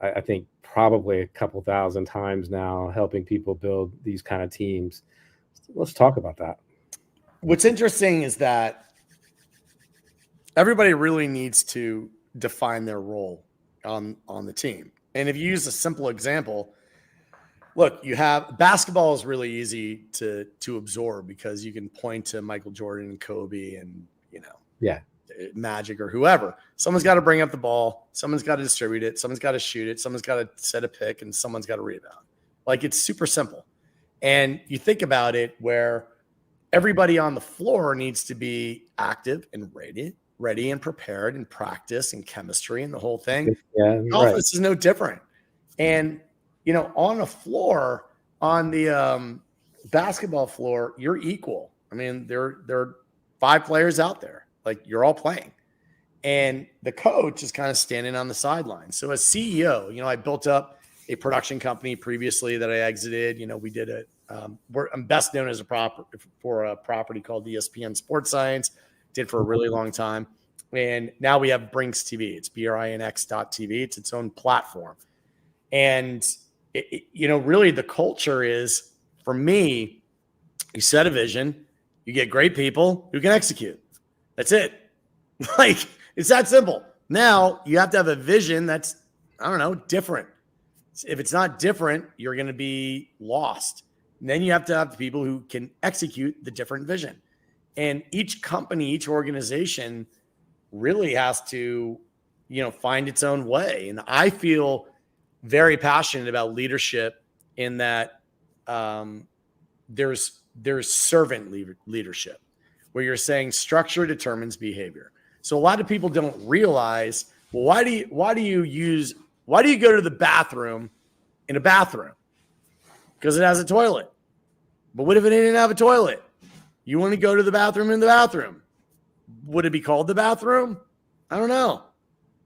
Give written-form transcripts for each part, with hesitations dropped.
I think probably a couple thousand times now, helping people build these kind of teams. Let's talk about that. What's interesting is that everybody really needs to define their role on the team. And if you use a simple example, look, you have basketball is really easy to absorb because you can point to Michael Jordan and Kobe and, Magic or whoever. Someone's got to bring up the ball. Someone's got to distribute it. Someone's got to shoot it. Someone's got to set a pick and someone's got to rebound. Like, it's super simple. And you think about it where everybody on the floor needs to be active and ready and prepared and practice and chemistry and the whole thing. Yeah, the office is no different. And, on a floor, on the basketball floor, you're equal. I mean, there are 5 players out there. Like, you're all playing. And the coach is kind of standing on the sidelines. So as CEO, I built up a production company previously that I exited. We did it. I'm best known as for a property called ESPN Sports Science. Did for a really long time. And now we have Brenkus TV. It's BRINX.TV. It's its own platform. And, really the culture is, for me, you set a vision, you get great people who can execute. That's it. Like, it's that simple. Now you have to have a vision that's, different. If it's not different, you're going to be lost. And then you have to have the people who can execute the different vision. And each company, each organization really has to, find its own way. And I feel very passionate about leadership in that there's servant leadership where you're saying structure determines behavior. So a lot of people don't realize, well, why do you go to the bathroom in a bathroom? Because it has a toilet. But what if it didn't have a toilet? You want to go to the bathroom in the bathroom. Would it be called the bathroom? I don't know.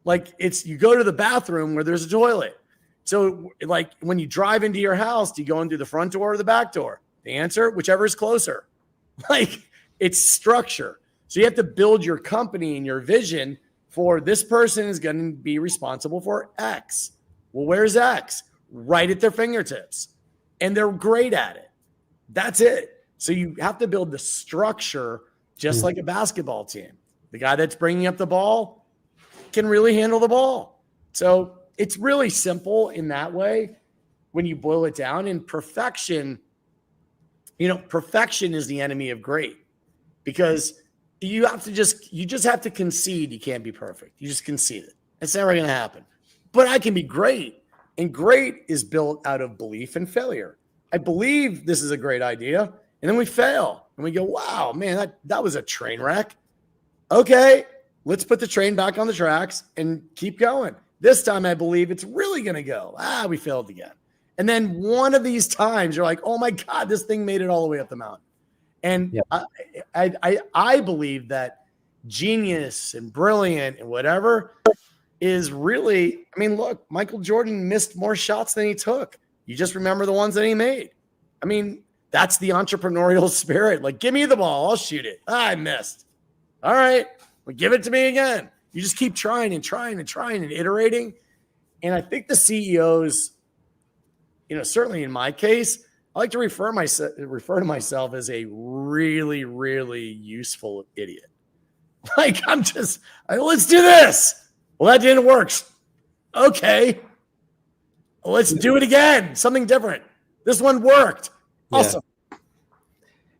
Like, you go to the bathroom where there's a toilet. So, like, when you drive into your house, do you go in through the front door or the back door? The answer, whichever is closer. Like, it's structure. So you have to build your company and your vision for this person is going to be responsible for X. Well, where's X? Right at their fingertips. And they're great at it. That's it. So you have to build the structure just like a basketball team. The guy that's bringing up the ball can really handle the ball. So it's really simple in that way when you boil it down. And perfection, perfection is the enemy of great, because you just have to concede you can't be perfect. You just concede it. It's never going to happen. But I can be great. And great is built out of belief and failure. I believe this is a great idea, and then we fail. And we go, wow, man, that was a train wreck. Okay, let's put the train back on the tracks and keep going. This time I believe it's really going to go. We failed again. And then one of these times you're like, oh my God, this thing made it all the way up the mountain. And I believe that genius and brilliant and whatever is really, look, Michael Jordan missed more shots than he took. You just remember the ones that he made. That's the entrepreneurial spirit. Like, give me the ball, I'll shoot it. I missed. All right, well, give it to me again. You just keep trying and trying and trying and iterating. And I think the CEOs, certainly in my case, I like to refer to myself as a really, really useful idiot. Like, let's do this. Well, that didn't work. Okay. Let's do it again. Something different. This one worked. Awesome.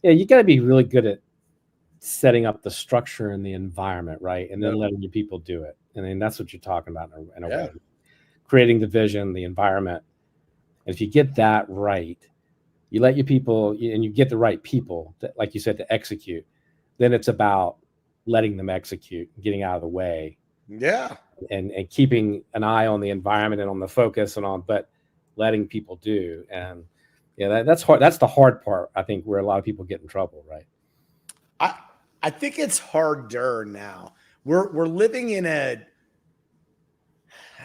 Yeah, you got to be really good at setting up the structure and the environment, right? And then letting your people do it. And then that's what you're talking about in a way. Creating the vision, the environment. And if you get that right, you let your people, and you get the right people, like you said, to execute, then it's about letting them execute, getting out of the way. Yeah. And keeping an eye on the environment and on the focus but letting people do. And that's hard. That's the hard part, I think, where a lot of people get in trouble, right? I think it's harder now. We're living in I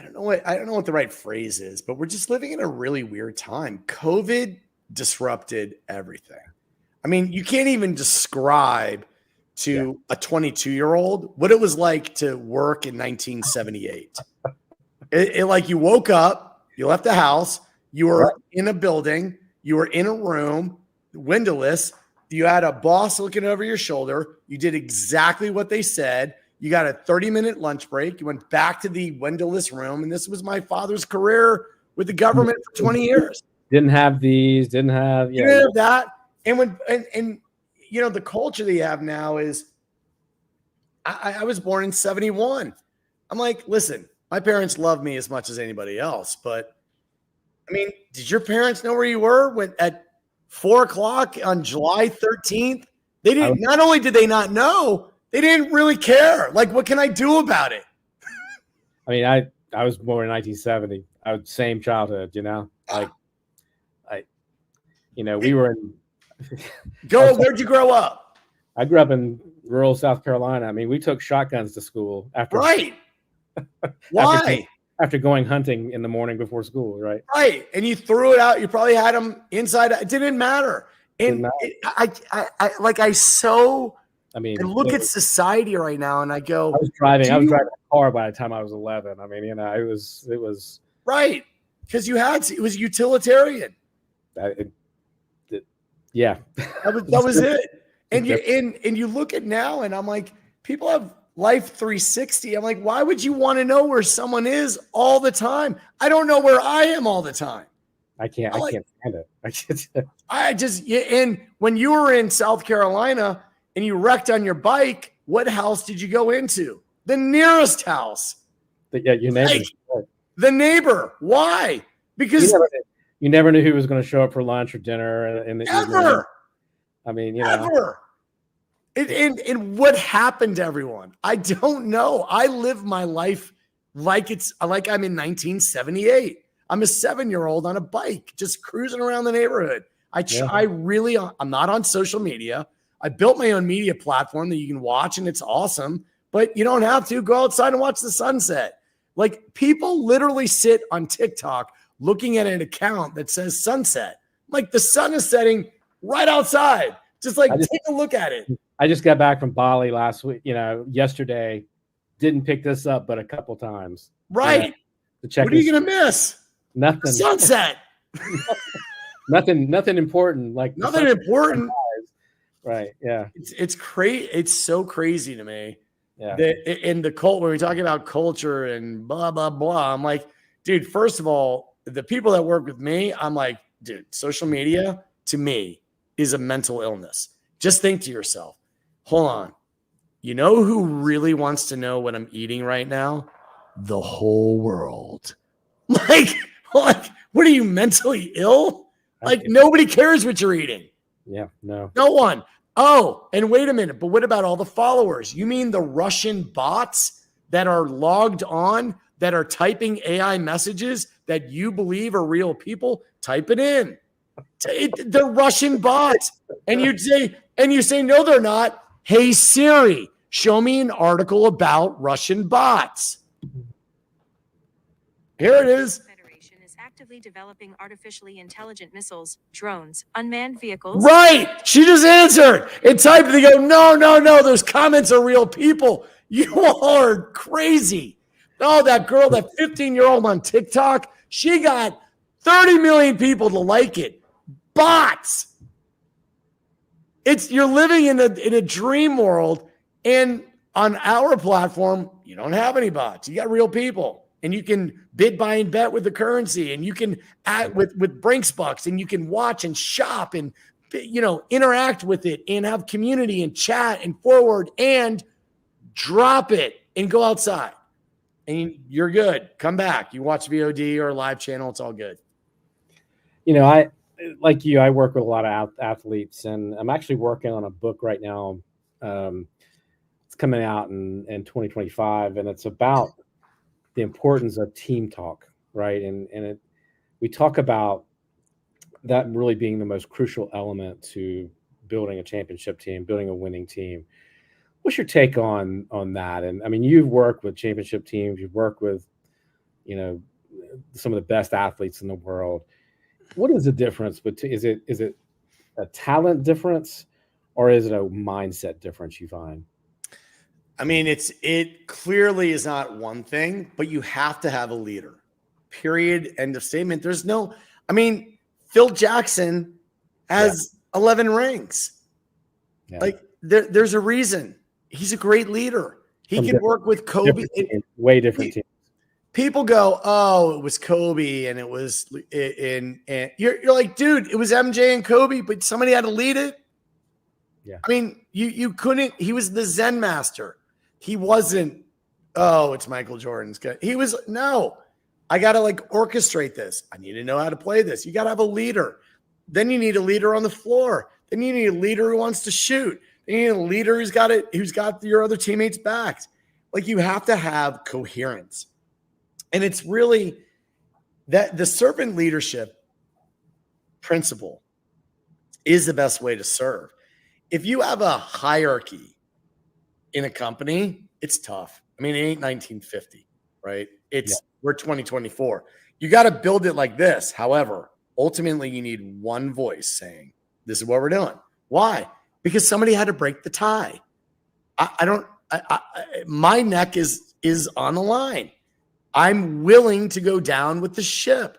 don't know what the right phrase is, but we're just living in a really weird time. COVID disrupted everything. You can't even describe to a 22-year-old what it was like to work in 1978. Like you woke up, you left the house, you were in a building, you were in a room, windowless. You had a boss looking over your shoulder. You did exactly what they said. You got a 30-minute lunch break. You went back to the windowless room. And this was my father's career with the government for 20 years. Didn't have that. And you know, the culture that you have now is, I was born in 71. I'm like, listen, my parents love me as much as anybody else. But I mean, did your parents know where you were when at 4:00 on July 13th? They didn't. Not only did they not know, they didn't really care. Like, what can I do about it? I mean, I was born in 1970. I was same childhood, you know. Like, we were in. Where'd you grow up? I grew up in rural South Carolina. I mean, we took shotguns to school after. Right. Why? After going hunting in the morning before school, right? Right. And you threw it out. You probably had them inside. It didn't matter. And I look at society right now and I go, I was driving a car by the time I was 11. I mean, you know, it was right. Because it was utilitarian. Yeah. That was it. And you look at now and I'm like, people have Life 360. I'm like, why would you want to know where someone is all the time? I don't know where I am all the time. I can't stand it. And when you were in South Carolina and you wrecked on your bike, what house did you go into? The nearest house. Yeah, your neighbor. The neighbor. Why? Because you never knew who was going to show up for lunch or dinner in the ever. evening. I mean, you know. Ever. And what happened to everyone? I don't know. I live my life like I'm in 1978. I'm a 7-year-old on a bike, just cruising around the neighborhood. I'm not on social media. I built my own media platform that you can watch and it's awesome, but you don't have to go outside and watch the sunset. Like, people literally sit on TikTok looking at an account that says sunset. Like, the sun is setting right outside. Just take a look at it. I just got back from Bali last week, yesterday. Didn't pick this up, but a couple times. Right. What are you going to miss? Nothing. Sunset. Nothing important. Nothing important. Right. Yeah. It's crazy. It's so crazy to me. Yeah. In the cult, when we're talking about culture and blah, blah, blah, I'm like, dude, first of all, the people that work with me, I'm like, dude, social media to me is a mental illness. Just think to yourself, hold on. You know who really wants to know what I'm eating right now? The whole world. Like, what are you, mentally ill? Like, nobody cares what you're eating. Yeah, no. No one. Oh, and wait a minute. But what about all the followers? You mean the Russian bots that are logged on, that are typing AI messages that you believe are real people? Type it in. They're Russian bots. And you say, no, they're not. Hey, Siri, show me an article about Russian bots. Here it is. Federation is actively developing artificially intelligent missiles, drones, unmanned vehicles. Right. She just answered. And typed, they go, no, those comments are real people. You are crazy. Oh, that girl, that 15-year-old on TikTok, she got 30 million people to like it. Bots. You're living in a dream world, and on our platform, you don't have any bots. You got real people, and you can bid, buy, and bet with the currency, and you can add with Brenkus bucks, and you can watch and shop and interact with it, and have community and chat and forward and drop it and go outside, and you're good. Come back. You watch VOD or a live channel. It's all good. I work with a lot of athletes, and I'm actually working on a book right now. It's coming out in 2025, and it's about the importance of team talk, right? And we talk about that really being the most crucial element to building a championship team, building a winning team. What's your take on that? And I mean, you've worked with championship teams, you've worked with, some of the best athletes in the world. What is the difference between, is it a talent difference, or is it a mindset difference you find? I mean, it clearly is not one thing, but you have to have a leader. Period. End of statement. There's no, I mean, Phil Jackson has 11 rings. Yeah. Like there's a reason. He's a great leader. He can work with Kobe. Way different teams. People go, oh, it was Kobe and it was and you're like, dude, it was MJ and Kobe, but somebody had to lead it. Yeah. I mean, you couldn't. He was the Zen master. He wasn't. Oh, it's Michael Jordan's guy. He was no. I got to like orchestrate this. I need to know how to play this. You got to have a leader. Then you need a leader on the floor. Then you need a leader who wants to shoot. Then you need a leader who's got your other teammates' backs. Like you have to have coherence. And it's really that the servant leadership principle is the best way to serve. If you have a hierarchy in a company, it's tough. I mean, it ain't 1950, right? We're 2024. You got to build it like this. However, ultimately you need one voice saying, this is what we're doing. Why? Because somebody had to break the tie. My neck is on the line. I'm willing to go down with the ship.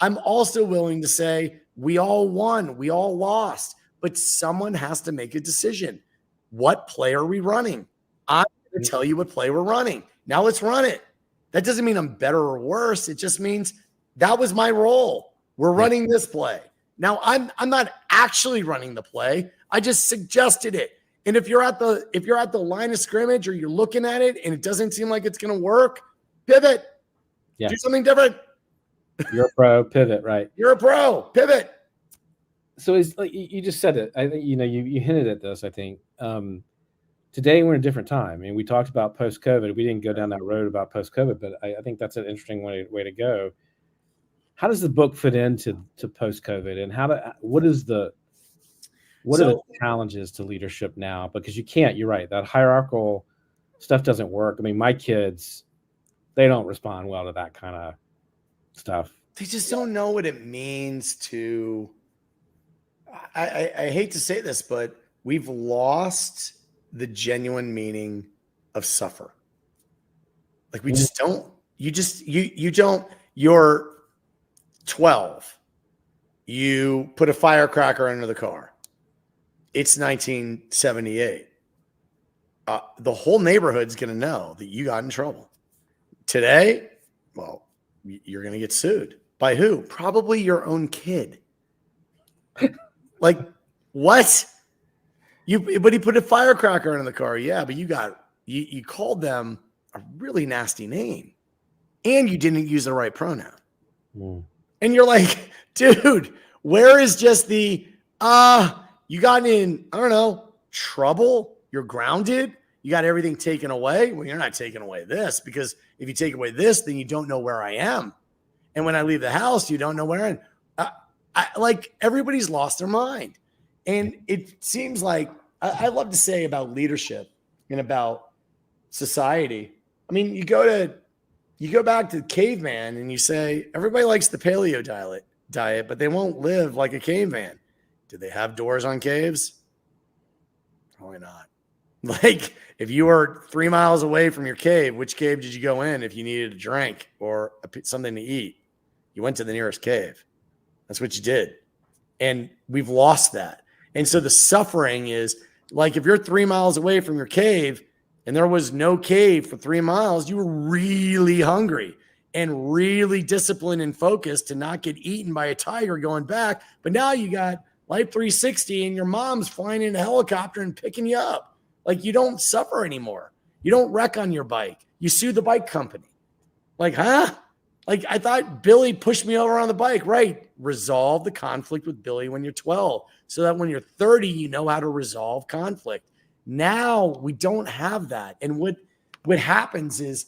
I'm also willing to say, we all won, we all lost, but someone has to make a decision. What play are we running? I'm going to tell you what play we're running. Now let's run it. That doesn't mean I'm better or worse. It just means that was my role. We're running this play. Now I'm not actually running the play. I just suggested it. And if you're at the line of scrimmage or you're looking at it and it doesn't seem like it's going to work, pivot. Yeah. Do something different. You're a pro, pivot, right? You're a pro, pivot. So it's like you just said it. I think you hinted at this. I think today we're in a different time. I mean, we talked about post-COVID. We didn't go down that road about post-COVID, but I think that's an interesting way to go. How does the book fit into post-COVID, and what are the challenges to leadership now? Because you're right, that hierarchical stuff doesn't work. I mean, my kids, they don't respond well to that kind of stuff. They just don't know what it means to, I hate to say this, but we've lost the genuine meaning of suffer. Like we just don't, you don't, you're 12. You put a firecracker under the car. It's 1978. The whole neighborhood's going to know that you got in trouble. Today, well, you're going to get sued. By who? Probably your own kid. Like, what? But he put a firecracker under the car. Yeah, but you called them a really nasty name. And you didn't use the right pronoun. And you're like, dude, where is just the, you got in, I don't know, trouble? You're grounded? You got everything taken away? Well, you're not taking away this, because if you take away this, then you don't know where I am. And when I leave the house, you don't know where I am. Like everybody's lost their mind. And it seems like, I love to say about leadership and about society. I mean, you go back to caveman and you say, everybody likes the paleo diet, but they won't live like a caveman. Did they have doors on caves? Probably not. Like if you were 3 miles away from your cave, which cave did you go in if you needed a drink or something to eat? You went to the nearest cave. That's what you did. And we've lost that. And so the suffering is like, if you're 3 miles away from your cave and there was no cave for 3 miles, you were really hungry and really disciplined and focused to not get eaten by a tiger going back. But now you got Life 360 and your mom's flying in a helicopter and picking you up. Like you don't suffer anymore. You don't wreck on your bike. You sue the bike company. Like, huh? Like I thought Billy pushed me over on the bike. Right. Resolve the conflict with Billy when you're 12 so that when you're 30, you know how to resolve conflict. Now we don't have that. And what happens is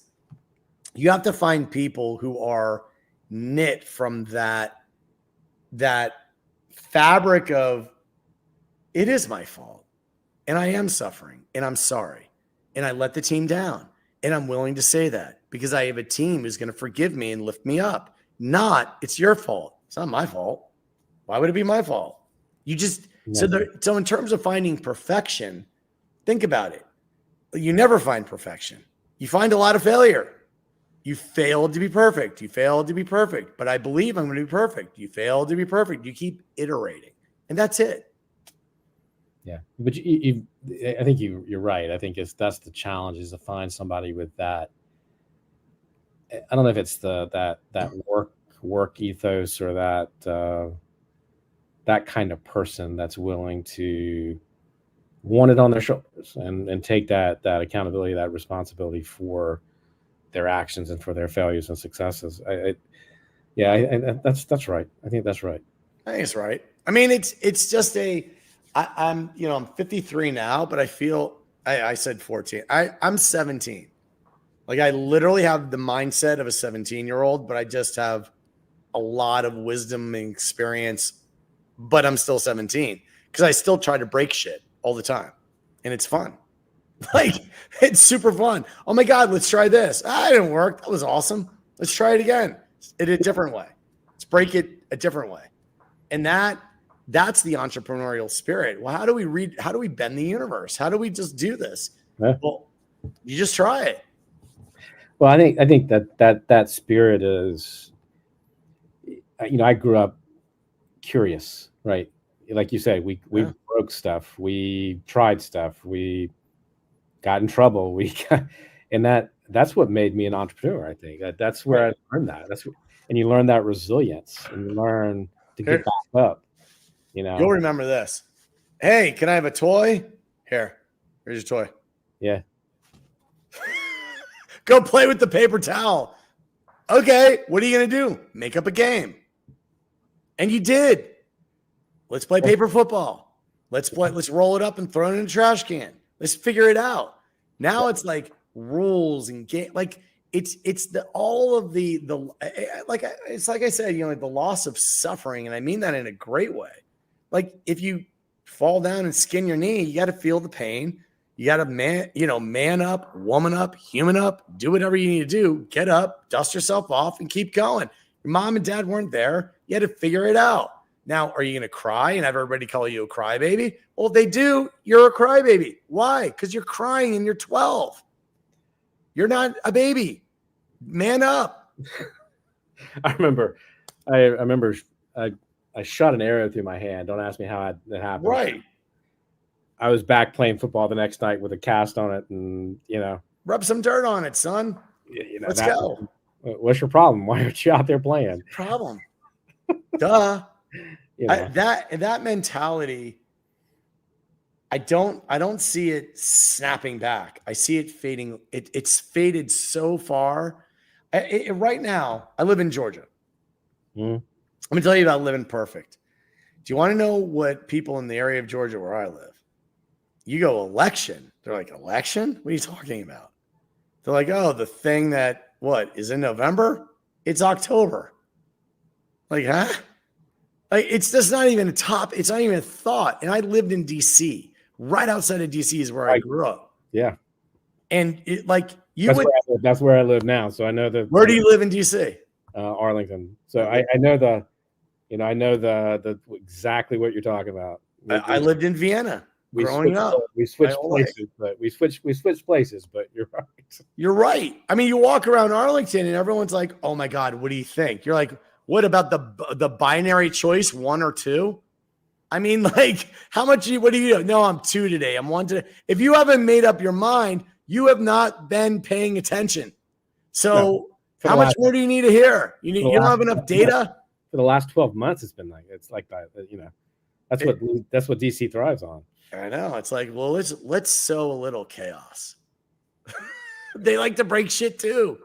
you have to find people who are knit from that fabric of, it is my fault and I am suffering and I'm sorry and I let the team down and I'm willing to say that because I have a team who's going to forgive me and lift me up. Not, it's your fault. It's not my fault. Why would it be my fault? You just, so in terms of finding perfection, think about it. You never find perfection. You find a lot of failure. You failed to be perfect. You failed to be perfect. But I believe I'm going to be perfect. You failed to be perfect. You keep iterating. And that's it. Yeah. But I think you're right. I think that's the challenge, is to find somebody with that. I don't know if it's that work ethos, or that kind of person that's willing to want it on their shoulders and take that accountability, that responsibility for their actions and for their failures and successes. That's right. I think that's right. I think it's right. I mean, it's just I'm 53 now, but I feel I said 14. I'm 17. Like, I literally have the mindset of a 17-year-old, but I just have a lot of wisdom and experience, but I'm still 17 because I still try to break shit all the time. And it's fun. Like, it's super fun. Oh my God, let's try this. It didn't work. That was awesome. Let's try it again in a different way. Let's break it a different way. And that's the entrepreneurial spirit. Well, how do we bend the universe? How do we just do this? Yeah. Well, you just try it. Well, I think that spirit is, I grew up curious, right? Like you said, we broke stuff, we tried stuff, we got in trouble, and that's what made me an entrepreneur. I think that's where I learned that. And you learn that resilience, and you learn to get back up. You'll remember this. Hey, can I have a toy? Here's your toy. Yeah. Go play with the paper towel. Okay, what are you going to do? Make up a game. And you did. Let's play paper football. Let's roll it up and throw it in a trash can. Let's figure it out. Now it's like rules and game. Like, it's all of the it's like I said, the loss of suffering. And I mean that in a great way. Like, if you fall down and skin your knee, you got to feel the pain. You got to man up, woman up, human up, do whatever you need to do. Get up, dust yourself off, and keep going. Your mom and dad weren't there. You had to figure it out. Now, are you going to cry and have everybody call you a crybaby? Well, if they do, you're a crybaby. Why? Because you're crying and you're 12. You're not a baby. Man up. I remember I shot an arrow through my hand. Don't ask me how that happened. Right. I was back playing football the next night with a cast on it, and rub some dirt on it, son. Let's go. What's your problem? Why aren't you out there playing? Problem. Duh. That mentality, I don't see it snapping back. I see it fading. It's faded so far. Right now, I live in Georgia. I'm gonna tell you about living perfect. Do you want to know what people in the area of Georgia where I live? You go election. They're like, election? What are you talking about? They're like, oh, the thing that is in November? It's October. Like, huh? Like, it's just not even it's not even a thought. And I lived in DC. Right outside of DC is where I grew up. Yeah. And that's where I live now. So I know where do you live in DC? Arlington. So I know the exactly what you're talking about. I lived in Vienna. Growing up, we switched places, but you're right. You're right. I mean, you walk around Arlington and everyone's like, "Oh my God, what do you think?" You're like, "What about the binary choice, 1 or 2?" I mean, like, what do you do? No, I'm 2 today. I'm 1 today. If you haven't made up your mind, you have not been paying attention. So, how much more do you need to hear? You don't have enough data. For the last 12 months, it's been like that. That's what DC thrives on. I know. It's like, well, let's sow a little chaos. They like to break shit too.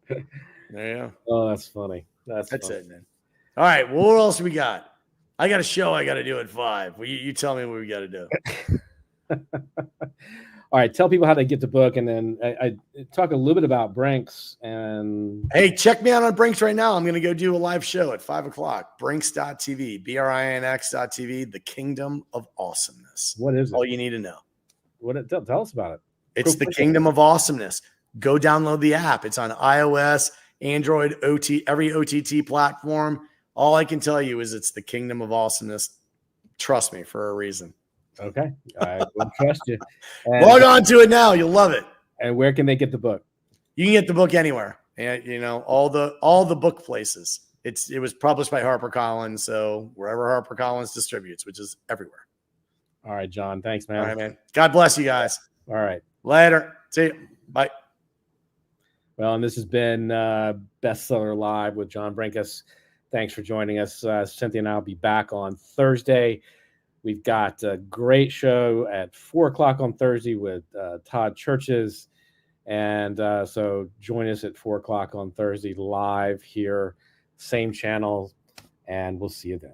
There you go. Oh, that's funny. That's funny. It, man. All right. Well, what else we got? I got a show I got to do at 5. Well, you tell me what we got to do. All right. Tell people how they get the book, and then I talk a little bit about Brenkus. And hey, check me out on Brenkus right now. I'm going to go do a live show at 5:00. Brinks.tv, BRINX.tv, the Kingdom of Awesomeness. What is it? All you need to know. Tell us about it. It's the Kingdom of Awesomeness. Go download the app. It's on iOS, Android, every OTT platform. All I can tell you is it's the Kingdom of Awesomeness. Trust me, for a reason. Okay, I will trust you. Log on to it now. You'll love it. And where can they get the book? You can get the book anywhere. And all the book places. It was published by HarperCollins, so wherever HarperCollins distributes, which is everywhere. All right, John. Thanks, man. All right, man. God bless you guys. All right. Later. See you. Bye. Well, and this has been Bestseller Live with John Brenkus. Thanks for joining us. Cynthia and I will be back on Thursday. We've got a great show at 4:00 on Thursday with Todd Churches. And so join us at 4:00 on Thursday live here, same channel, and we'll see you then.